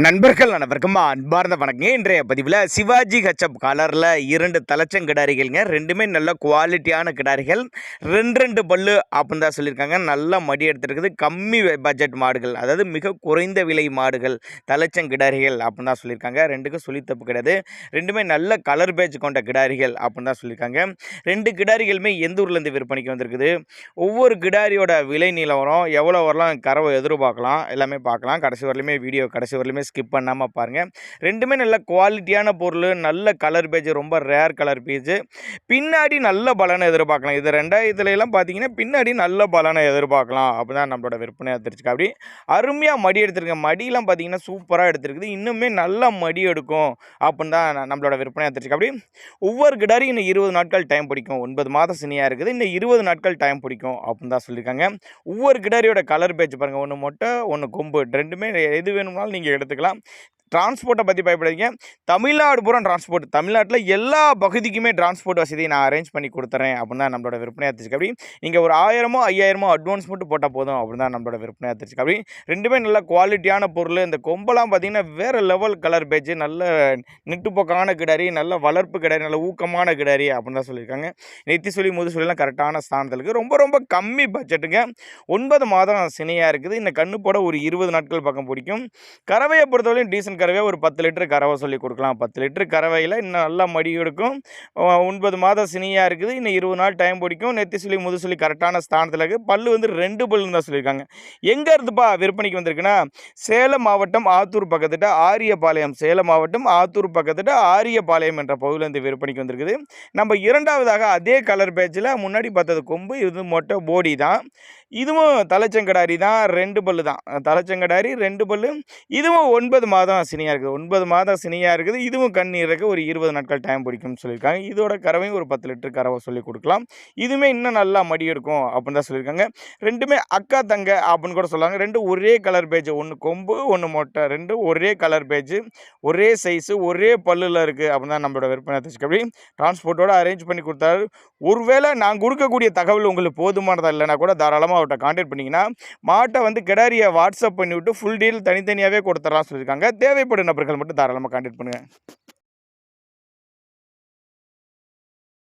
நண்பர்கள் அனைவருக்கும் அன்பார்ந்த வணக்கம். இன்றைய பதிவில் சிவாஜி ஹெச்எப் கலரில் 2 தலைச்சங்கிடாரிகள்ங்க. ரெண்டுமே நல்ல குவாலிட்டியான கிடாரிகள். ரெண்டு பல்லு அப்படின்னு தான் சொல்லியிருக்காங்க. நல்ல மடி எடுத்துருக்குது. கம்மி பட்ஜெட் மாடுகள், அதாவது மிக குறைந்த விலை மாடுகள், தலைச்சங்கிடாரிகள் அப்படின்னு தான் சொல்லியிருக்காங்க. ரெண்டுக்கும் சொல்லி தப்பு கிடையாது. ரெண்டுமே நல்ல கலர் பேட்ச் கொண்ட கிடாரிகள் அப்படின்னு தான் சொல்லியிருக்காங்க. 2 கிடாரிகளுமே எந்த ஊர்லேருந்து விற்பனைக்கு வந்திருக்குது, ஒவ்வொரு கிடாரியோட விலை நிலவரம், எவ்வளோ வரலாம் கறவை எதிர்பார்க்கலாம், எல்லாமே பார்க்கலாம். கடைசி வரலையுமே வீடியோ கடைசி வரலையுமே ஸ்கிப் பண்ணாமல் பாருங்கள். ரெண்டுமே நல்ல குவாலிட்டியான பொருள், நல்ல கலர் பேஜ், ரொம்ப ரேர் கலர் பேஜ். பின்னாடி நல்ல பலனை எதிர்பார்க்கலாம். இது 2000 பார்த்தீங்கன்னா பின்னாடி நல்ல பலனை எதிர்பார்க்கலாம் அப்படிதான் நம்மளோட விற்பனையாக தெரிஞ்சுக்க. அப்படி அருமையாக மடி எடுத்துருங்க. மடியெலாம் பார்த்தீங்கன்னா சூப்பராக எடுத்துருக்குது. இன்னுமே நல்லா மடி எடுக்கும் அப்படின்னு தான் நம்மளோட விற்பனையாக தெரிஞ்சுக்க. அப்படி ஒவ்வொரு கிடாரியும் இன்னும் 20 நாட்கள் டைம் பிடிக்கும். 9 மாதம் சினியாக இருக்குது. இன்னும் 20 நாட்கள் டைம் பிடிக்கும் அப்படின்னு தான் சொல்லியிருக்காங்க. ஒவ்வொரு கிடாரியோட கலர் பேஜ் பாருங்கள். ஒன்று மொட்டை, ஒன்று கொம்பு, ரெண்டுமே எது வேணும்னாலும் நீங்கள் எடுத்துக்கலாம். டிரான்ஸ்போர்ட்டை பற்றி பயப்படாதீங்க. தமிழ்நாடு பூரா டிரான்ஸ்போர்ட், தமிழ்நாட்டில் எல்லா பகுதிக்குமே டிரான்ஸ்போர்ட் வசதியை நான் அரேஞ்ச் பண்ணி கொடுத்துறேன் அப்படின்னு தான் நம்மளோட விற்பனையாக தெரிஞ்சுக்க. அப்படி நீங்கள் ஒரு 1000மோ 5000மோ அட்வான்ஸ் மட்டும் போட்டால் போதும் அப்படின்னு தான் நம்மளோட விற்பனையாக தெரிஞ்சுக்க. அப்படி ரெண்டுமே நல்ல குவாலிட்டியான பொருள். இந்த கொம்பெல்லாம் பார்த்தீங்கன்னா வேறு லெவல் கலர் பேஜ், நல்ல நெட்டுப்போக்கான கிடாரி, நல்ல வளர்ப்பு கிடாரி, நல்ல ஊக்கமான கிடாரி அப்படின்னு தான் சொல்லியிருக்காங்க. நெத்தி சொல்லி முது சொல்லிலாம் கரெக்டான ஸ்தானத்தில் இருக்குது. ரொம்ப ரொம்ப கம்மி பட்ஜெட்டுங்க. 9 மாதம் சினையாக இருக்குது. இந்த கண்ணு போட ஒரு 20 நாட்கள் பக்கம் பிடிக்கும். கறவையை பொறுத்தவரையும் டீசன்ட் கறவை ஒரு 10 லிட்டர் கறவை சொல்லி கொடுக்கலாம். 10 லிட்டர் கறவையில் இன்னும் நல்லா மடி எடுக்கும். 9 மாதம் சினியாக இருக்குது. இன்னும் 20 நாள் டைம் பிடிக்கும். நெத்தி சொல்லி முது சொல்லி கரெக்டான ஸ்தானத்தில் இருக்குது. பல்லு வந்து 2 பல்லுன்னு தான் சொல்லியிருக்காங்க. எங்கே இருந்துப்பா விற்பனைக்கு வந்திருக்குன்னா, சேலம் மாவட்டம் ஆத்தூர் பக்கத்துட்ட ஆரியபாளையம், சேலம் மாவட்டம் ஆத்தூர் பக்கத்துட்ட ஆரியபாளையம் என்ற பகுதியிலேருந்து விற்பனைக்கு வந்திருக்குது. நம்ம இரண்டாவதாக அதே கலர் பேட்சில் முன்னாடி பார்த்தது கொம்பு, இது மொட்டை போடி தான். இதுவும் தலைச்சங்கடாரி தான். 2 பல்லு தான். தலைச்சங்கடாரி 2 பல்லு. இதுவும் 9 மாதம் சினியாக இருக்குது. 9 மாதம் சினியாக இருக்குது. இதுவும் கண்ணீருக்கு ஒரு 20 நாட்கள் டைம் பிடிக்கும்னு சொல்லியிருக்காங்க. இதோட கறவையும் ஒரு 10 லிட்டர் கறவை சொல்லி கொடுக்கலாம். இதுவுமே இன்னும் நல்லா மடி எடுக்கும் அப்படின்னு தான் சொல்லியிருக்காங்க. ரெண்டுமே அக்கா தங்க அப்படின்னு கூட சொல்லுவாங்க. 2 ஒரே கலர் பேஜ், ஒன்று கொம்பு ஒன்று மொட்டை, 2 ஒரே கலர் பேஜ், ஒரே சைஸு, ஒரே பல்லில் இருக்குது அப்படின்னு தான் நம்மளோட விற்பனை தெரிஞ்சுக்க. அப்படி டிரான்ஸ்போர்ட்டோட அரேஞ்ச் பண்ணி கொடுத்தாரு. ஒருவேளை நான் கொடுக்கக்கூடிய தகவல் உங்களுக்கு போதுமானதாக இல்லைனா கூட தாராளமாக அவர்கிட்ட கான்டாக்ட் பண்ணிங்கன்னா மாட்டை வந்து கிடாரியை வாட்ஸ்அப் பண்ணிவிட்டு ஃபுல் டீல் தனித்தனியாகவே கொடுத்துடலாம் சொல்லியிருக்காங்க. தேவைப்படும் நபர்கள் மட்டும் தாராளமாக கான்டாக்ட் பண்ணுங்கள்.